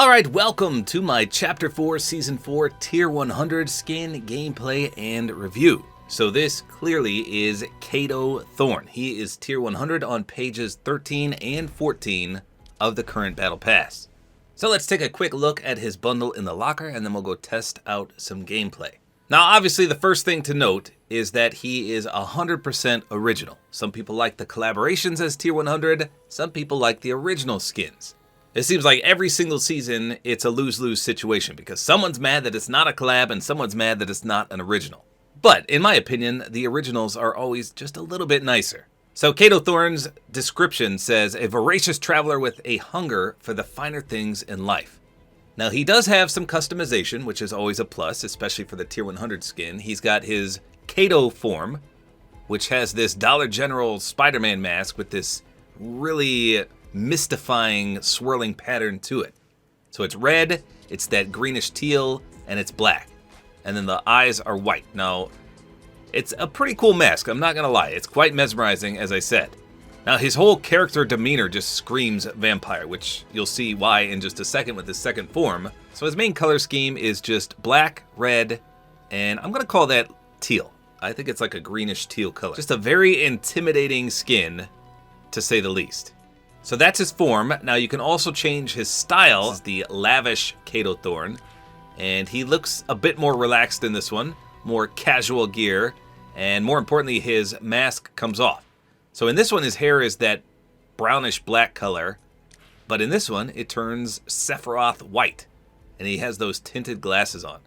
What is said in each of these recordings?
Alright, welcome to my Chapter 4 Season 4 Tier 100 skin gameplay and review. So this clearly is Kado Thorne. He is Tier 100 on pages 13 and 14 of the current Battle Pass. So let's take a quick look at his bundle in the locker and then we'll go test out some gameplay. Now obviously the first thing to note is that he is 100% original. Some people like the collaborations as Tier 100, some people like the original skins. It seems like every single season, it's a lose-lose situation because someone's mad that it's not a collab and someone's mad that it's not an original. But in my opinion, the originals are always just a little bit nicer. So Kado Thorne's description says, a voracious traveler with a hunger for the finer things in life. Now he does have some customization, which is always a plus, especially for the Tier 100 skin. He's got his Kado form, which has this Dollar General Spider-Man mask with this really mystifying swirling pattern to it. So it's red, it's that greenish teal, and it's black. And then the eyes are white. Now, it's a pretty cool mask, I'm not gonna lie. It's quite mesmerizing, as I said. Now, his whole character demeanor just screams vampire, which you'll see why in just a second with his second form. So his main color scheme is just black, red, and I'm gonna call that teal. I think it's like a greenish teal color. Just a very intimidating skin, to say the least. So that's his form. Now you can also change his style. This is the Lavish Kado Thorne. And he looks a bit more relaxed in this one. More casual gear. And more importantly, his mask comes off. So in this one, his hair is that brownish black color. But in this one, it turns Sephiroth white. And he has those tinted glasses on.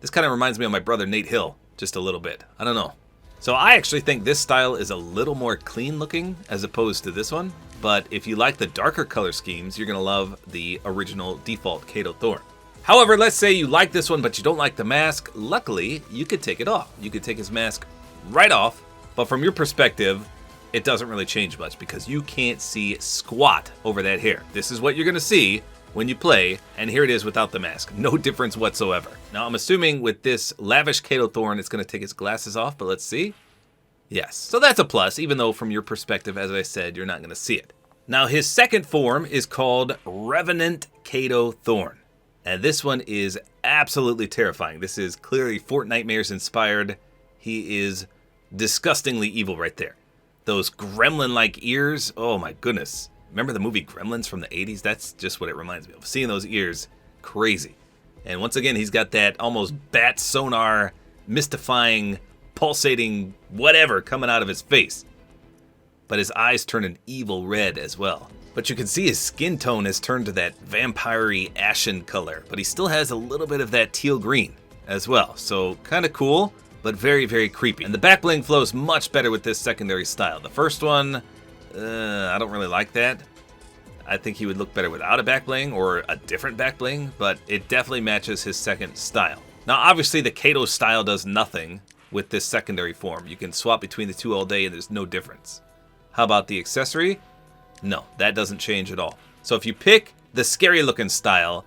This kind of reminds me of my brother Nate Hill. Just a little bit. I don't know. So I actually think this style is a little more clean looking as opposed to this one. But if you like the darker color schemes, you're going to love the original default Kado Thorne. However, let's say you like this one, but you don't like the mask. Luckily, you could take it off. You could take his mask right off. But from your perspective, it doesn't really change much because you can't see squat over that hair. This is what you're going to see when you play, and here it is without the mask. No difference whatsoever. Now, I'm assuming with this Lavish Kado Thorne, it's going to take his glasses off, but let's see. Yes, so that's a plus, even though from your perspective, as I said, you're not going to see it. Now, his second form is called Revenant Kado Thorne. And this one is absolutely terrifying. This is clearly Fortnite inspired. He is disgustingly evil right there. Those gremlin-like ears, oh my goodness. Remember the movie Gremlins from the 80s? That's just what it reminds me of. Seeing those ears, crazy. And once again, he's got that almost bat sonar, mystifying, pulsating whatever coming out of his face. But his eyes turn an evil red as well. But you can see his skin tone has turned to that vampire-y ashen color, but he still has a little bit of that teal green as well. So kind of cool, but very, very creepy. And the back bling flows much better with this secondary style. The first one, I don't really like that. I think he would look better without a back bling or a different back bling, but it definitely matches his second style. Now obviously the Kado style does nothing with this secondary form. You can swap between the two all day and there's no difference. How about the accessory? No, that doesn't change at all. So if you pick the scary looking style,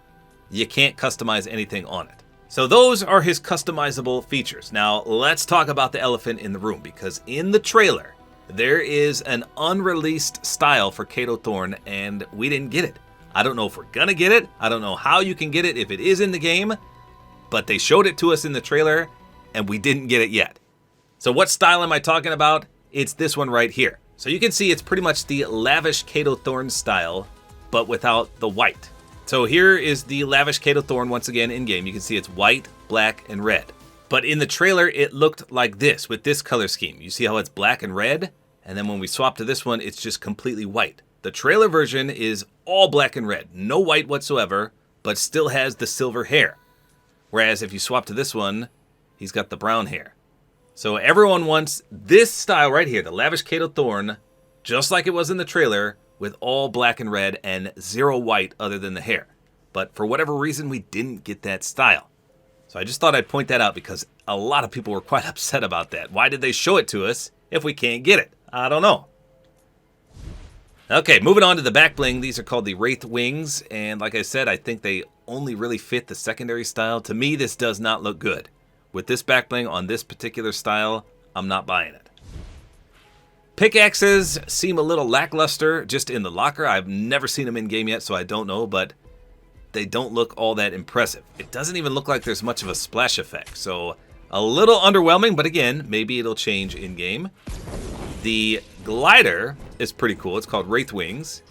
you can't customize anything on it. So those are his customizable features. Now let's talk about the elephant in the room, because in the trailer, there is an unreleased style for Kado Thorne and we didn't get it. I don't know if we're gonna get it. I don't know how you can get it if it is in the game, but they showed it to us in the trailer and we didn't get it yet. So what style am I talking about? It's this one right here. So you can see it's pretty much the Lavish Kado Thorne style, but without the white. So here is the Lavish Kado Thorne once again in game. You can see it's white, black, and red. But in the trailer, it looked like this with this color scheme. You see how it's black and red? And then when we swap to this one, it's just completely white. The trailer version is all black and red, no white whatsoever, but still has the silver hair. Whereas if you swap to this one, he's got the brown hair. So everyone wants this style right here, the Lavish Kado Thorne, just like it was in the trailer, with all black and red and zero white other than the hair. But for whatever reason, we didn't get that style. So I just thought I'd point that out because a lot of people were quite upset about that. Why did they show it to us if we can't get it? I don't know. Okay, moving on to the back bling. These are called the Wraith Wings. And like I said, I think they only really fit the secondary style. To me, this does not look good. With this back bling on this particular style, I'm not buying it. Pickaxes seem a little lackluster just in the locker. I've never seen them in game yet, so I don't know, but they don't look all that impressive. It doesn't even look like there's much of a splash effect, so a little underwhelming, but again, maybe it'll change in-game. The glider is pretty cool. It's called Wraith Wings,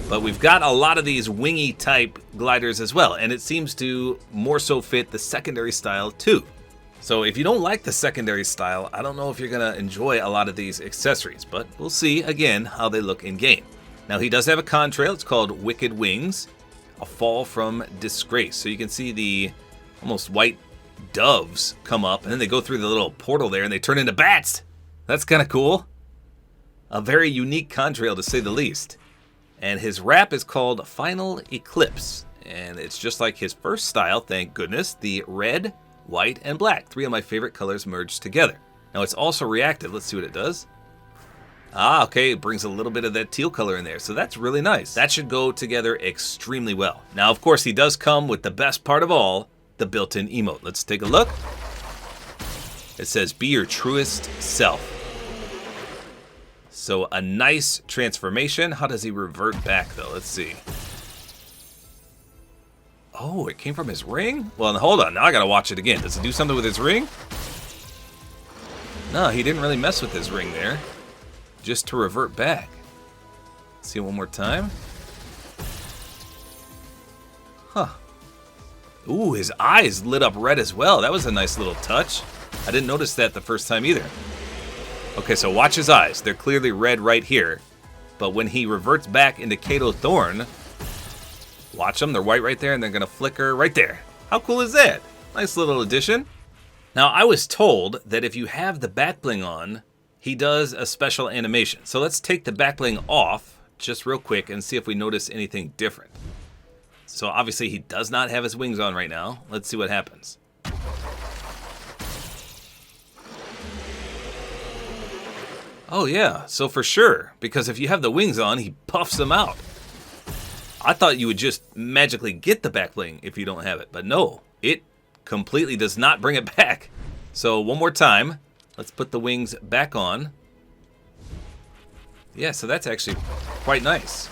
but we've got a lot of these wingy type gliders as well, and it seems to more so fit the secondary style too. So if you don't like the secondary style, I don't know if you're going to enjoy a lot of these accessories, but we'll see, again, how they look in-game. Now, he does have a contrail. It's called Wicked Wings, a fall from disgrace. So you can see the almost white doves come up, and then they go through the little portal there, and they turn into bats. That's kind of cool. A very unique contrail, to say the least. And his wrap is called Final Eclipse, and it's just like his first style, thank goodness, the red, white, and black. 3 of my favorite colors merged together. Now, it's also reactive. Let's see what it does. Ah, okay, it brings a little bit of that teal color in there, so that's really nice. That should go together extremely well. Now, of course, he does come with the best part of all, the built-in emote. Let's take a look. It says, be your truest self. So, a nice transformation. How does he revert back, though? Let's see. Oh, it came from his ring? Well, hold on, now I gotta watch it again. Does it do something with his ring? No, he didn't really mess with his ring there. Just to revert back. Let's see it one more time. Huh. Ooh, his eyes lit up red as well. That was a nice little touch. I didn't notice that the first time either. Okay, so watch his eyes. They're clearly red right here. But when he reverts back into Kado Thorne, watch them. They're white right there, and they're going to flicker right there. How cool is that? Nice little addition. Now, I was told that if you have the back bling on, he does a special animation. So let's take the back bling off just real quick and see if we notice anything different. So obviously he does not have his wings on right now. Let's see what happens. Oh yeah, so for sure, because if you have the wings on, he puffs them out. I thought you would just magically get the back bling if you don't have it, but no, it completely does not bring it back. So one more time. Let's put the wings back on. Yeah, so that's actually quite nice.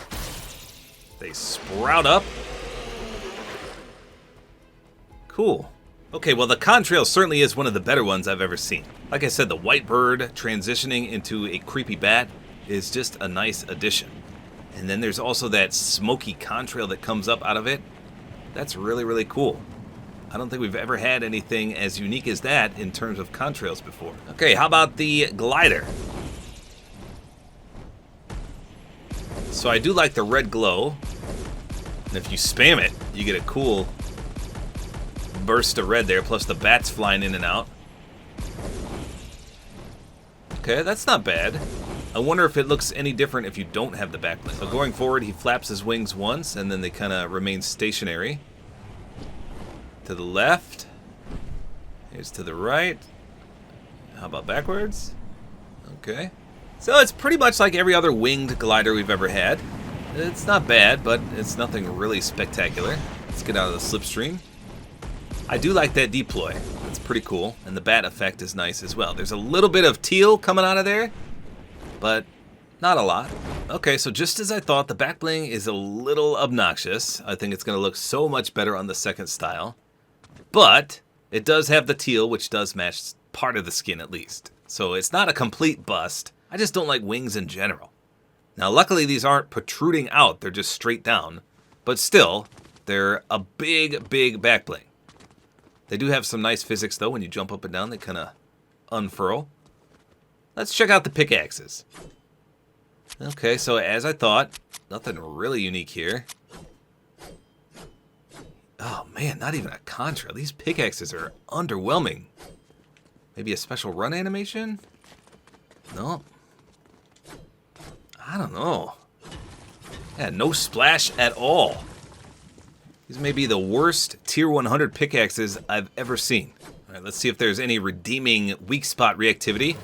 They sprout up. Cool. Okay, well, the contrail certainly is one of the better ones I've ever seen. Like I said, the white bird transitioning into a creepy bat is just a nice addition. And then there's also that smoky contrail that comes up out of it. That's really, really cool. I don't think we've ever had anything as unique as that in terms of contrails before. Okay, how about the glider? So I do like the red glow. And if you spam it, you get a cool burst of red there, plus the bats flying in and out. Okay, that's not bad. I wonder if it looks any different if you don't have the back bling. So going forward, he flaps his wings once, and then they kind of remain stationary. To the left. Here's to the right. How about backwards? Okay. So it's pretty much like every other winged glider we've ever had. It's not bad, but it's nothing really spectacular. Let's get out of the slipstream. I do like that deploy. That's pretty cool. And the bat effect is nice as well. There's a little bit of teal coming out of there, but not a lot. Okay, so just as I thought, the back bling is a little obnoxious. I think it's going to look so much better on the second style. But it does have the teal, which does match part of the skin at least. So it's not a complete bust. I just don't like wings in general. Now, luckily, these aren't protruding out. They're just straight down. But still, they're a big, big back bling. They do have some nice physics, though. When you jump up and down, they kind of unfurl. Let's check out the pickaxes. Okay, so as I thought, nothing really unique here. Oh man, not even a contra. These pickaxes are underwhelming. Maybe a special run animation? No. I don't know. Yeah, no splash at all. These may be the worst tier 100 pickaxes I've ever seen. All right, let's see if there's any redeeming weak spot reactivity.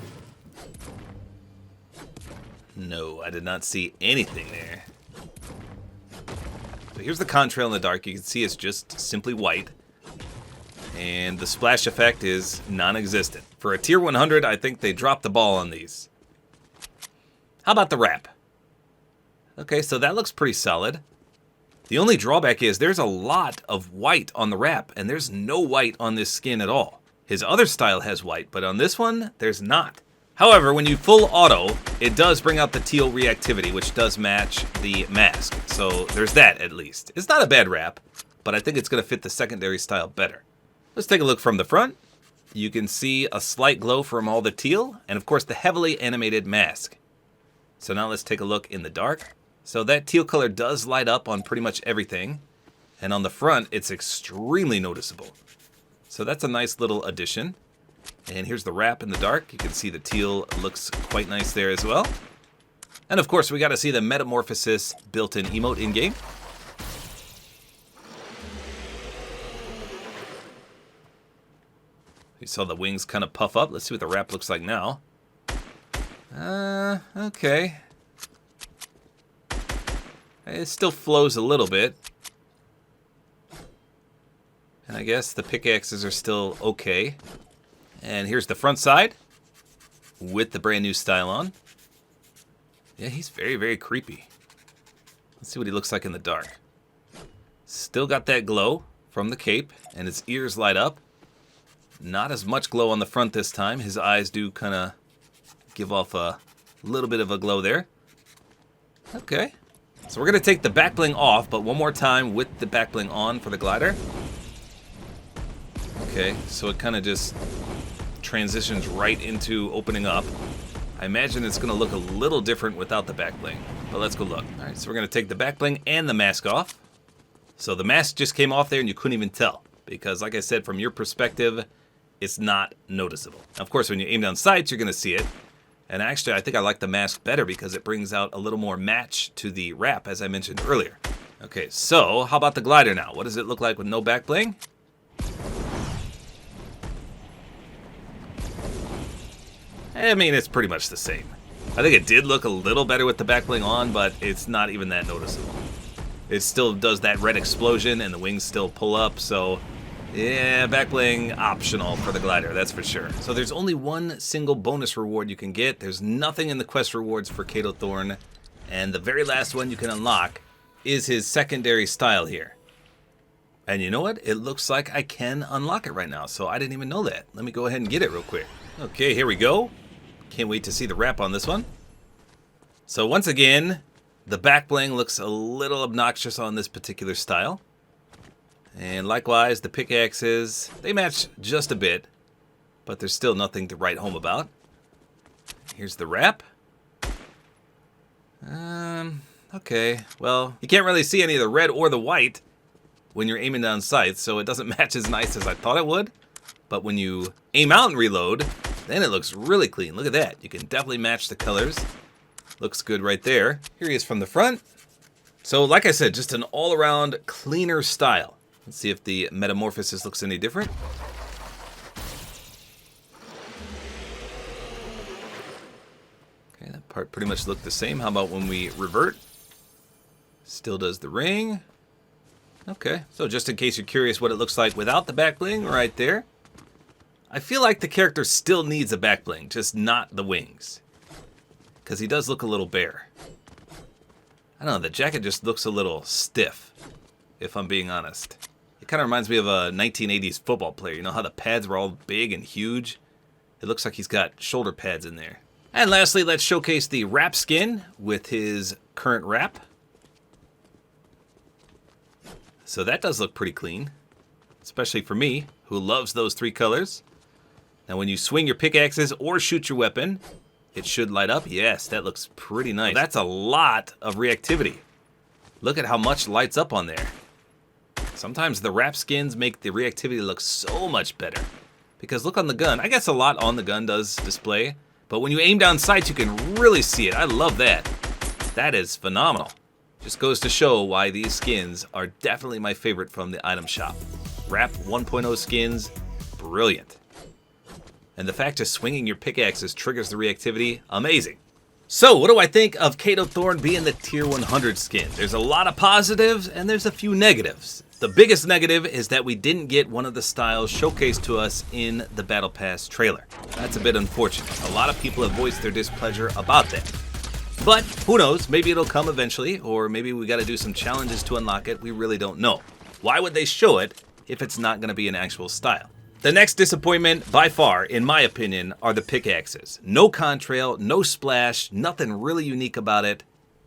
No, I did not see anything there. So here's the contrail in the dark. You can see it's just simply white. And the splash effect is non-existent. For a tier 100, I think they dropped the ball on these. How about the wrap? Okay, so that looks pretty solid. The only drawback is there's a lot of white on the wrap, and there's no white on this skin at all. His other style has white, but on this one, there's not. However, when you full auto, it does bring out the teal reactivity, which does match the mask. So there's that at least. It's not a bad wrap, but I think it's going to fit the secondary style better. Let's take a look from the front. You can see a slight glow from all the teal, and of course the heavily animated mask. So now let's take a look in the dark. So that teal color does light up on pretty much everything. And on the front, it's extremely noticeable. So that's a nice little addition. And here's the wrap in the dark. You can see the teal looks quite nice there as well. And of course, we got to see the metamorphosis built-in emote in-game. You saw the wings kind of puff up. Let's see what the wrap looks like now. Okay. It still flows a little bit. And I guess the pickaxes are still okay. And here's the front side with the brand new style on. Yeah, he's very, very creepy. Let's see what he looks like in the dark. Still got that glow from the cape, and his ears light up. Not as much glow on the front this time. His eyes do kind of give off a little bit of a glow there. Okay. So we're going to take the back bling off, but one more time with the back bling on for the glider. Okay, so it kind of just transitions right into opening up. I imagine it's going to look a little different without the back bling, but let's go look. All right, so we're going to take the back bling and the mask off. So the mask just came off there and you couldn't even tell because, like I said, from your perspective, it's not noticeable. Of course, when you aim down sights, you're going to see it. And actually, I think I like the mask better because it brings out a little more match to the wrap, as I mentioned earlier. Okay, so how about the glider now? What does it look like with no back bling? I mean, it's pretty much the same. I think it did look a little better with the back bling on, but it's not even that noticeable. It still does that red explosion, and the wings still pull up, so yeah, back bling optional for the glider, that's for sure. So there's only one single bonus reward you can get. There's nothing in the quest rewards for Kado Thorne, and the very last one you can unlock is his secondary style here. And you know what? It looks like I can unlock it right now, so I didn't even know that. Let me go ahead and get it real quick. Okay, here we go. Can't wait to see the wrap on this one. So once again, the back bling looks a little obnoxious on this particular style. And likewise, the pickaxes, they match just a bit, but there's still nothing to write home about. Here's the wrap. Okay, well, you can't really see any of the red or the white when you're aiming down sights, so it doesn't match as nice as I thought it would. But when you aim out and reload, then it looks really clean. Look at that. You can definitely match the colors. Looks good right there. Here he is from the front. So like I said, just an all-around cleaner style. Let's see if the metamorphosis looks any different. Okay, that part pretty much looked the same. How about when we revert? Still does the ring. Okay, so just in case you're curious what it looks like without the back bling, right there. I feel like the character still needs a back bling, just not the wings. Because he does look a little bare. I don't know, the jacket just looks a little stiff, if I'm being honest. It kind of reminds me of a 1980s football player. You know how the pads were all big and huge? It looks like he's got shoulder pads in there. And lastly, let's showcase the wrap skin with his current wrap. So that does look pretty clean, especially for me, who loves those three colors. Now when you swing your pickaxes or shoot your weapon, it should light up. Yes, that looks pretty nice. That's a lot of reactivity. Look at how much lights up on there. Sometimes the wrap skins make the reactivity look so much better. Because look on the gun. I guess a lot on the gun does display. But when you aim down sights, you can really see it. I love that. That is phenomenal. Just goes to show why these skins are definitely my favorite from the item shop. Wrap 1.0 skins, brilliant. And the fact of swinging your pickaxes triggers the reactivity, amazing. So, what do I think of Kado Thorne being the tier 100 skin? There's a lot of positives and there's a few negatives. The biggest negative is that we didn't get one of the styles showcased to us in the Battle Pass trailer. That's a bit unfortunate. A lot of people have voiced their displeasure about that. But who knows, maybe it'll come eventually, or maybe we gotta do some challenges to unlock it, we really don't know. Why would they show it if it's not gonna be an actual style? The next disappointment, by far, in my opinion, are the pickaxes. No contrail, no splash, nothing really unique about it.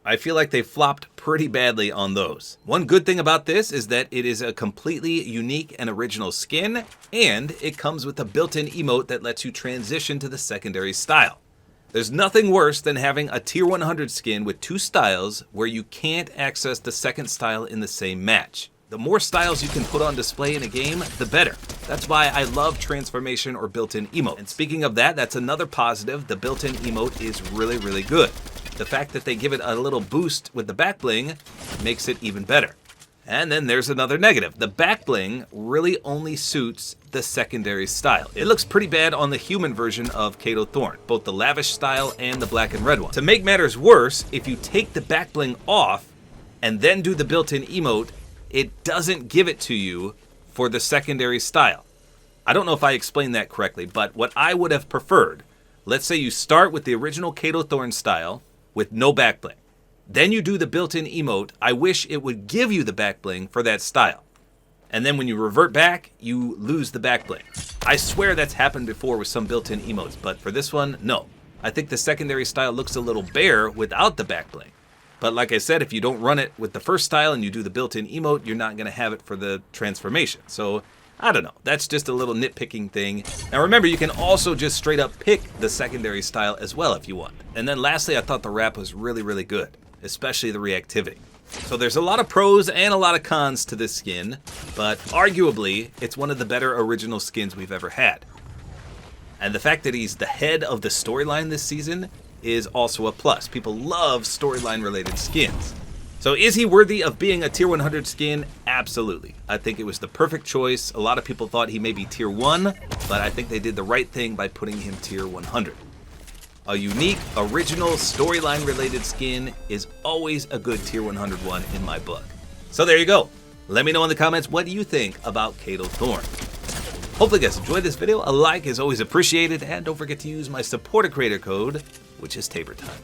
I feel like they flopped pretty badly on those. One good thing about this is that it is a completely unique and original skin, and it comes with a built-in emote that lets you transition to the secondary style. There's nothing worse than having a tier 100 skin with two styles where you can't access the second style in the same match. The more styles you can put on display in a game, the better. That's why I love transformation or built-in emote. And speaking of that, that's another positive. The built-in emote is really, really good. The fact that they give it a little boost with the back bling makes it even better. And then there's another negative. The back bling really only suits the secondary style. It looks pretty bad on the human version of Kado Thorne, both the Lavish style and the black and red one. To make matters worse, if you take the back bling off and then do the built-in emote, it doesn't give it to you for the secondary style. I don't know if I explained that correctly, but what I would have preferred, let's say you start with the original Kado Thorne style with no back bling. Then you do the built-in emote. I wish it would give you the back bling for that style. And then when you revert back, you lose the back bling. I swear that's happened before with some built-in emotes, but for this one, no. I think the secondary style looks a little bare without the back bling. But like I said, if you don't run it with the first style and you do the built-in emote, you're not going to have it for the transformation. So I don't know. That's just a little nitpicking thing. Now remember, you can also just straight up pick the secondary style as well if you want. And then lastly, I thought the wrap was really, really good, especially the reactivity. So there's a lot of pros and a lot of cons to this skin, but arguably, it's one of the better original skins we've ever had. And the fact that he's the head of the storyline this season is also a plus. People love storyline related skins. So is he worthy of being a tier 100 skin? Absolutely. I think it was the perfect choice. A lot of people thought he may be tier 1, but I think they did the right thing by putting him tier 100. A unique, original, storyline related skin is always a good tier 100 one in my book. So there you go. Let me know in the comments what you think about Kado Thorne. Hopefully you guys enjoyed this video. A like is always appreciated, and don't forget to use my Support-A-Creator Code, which is Tabor time.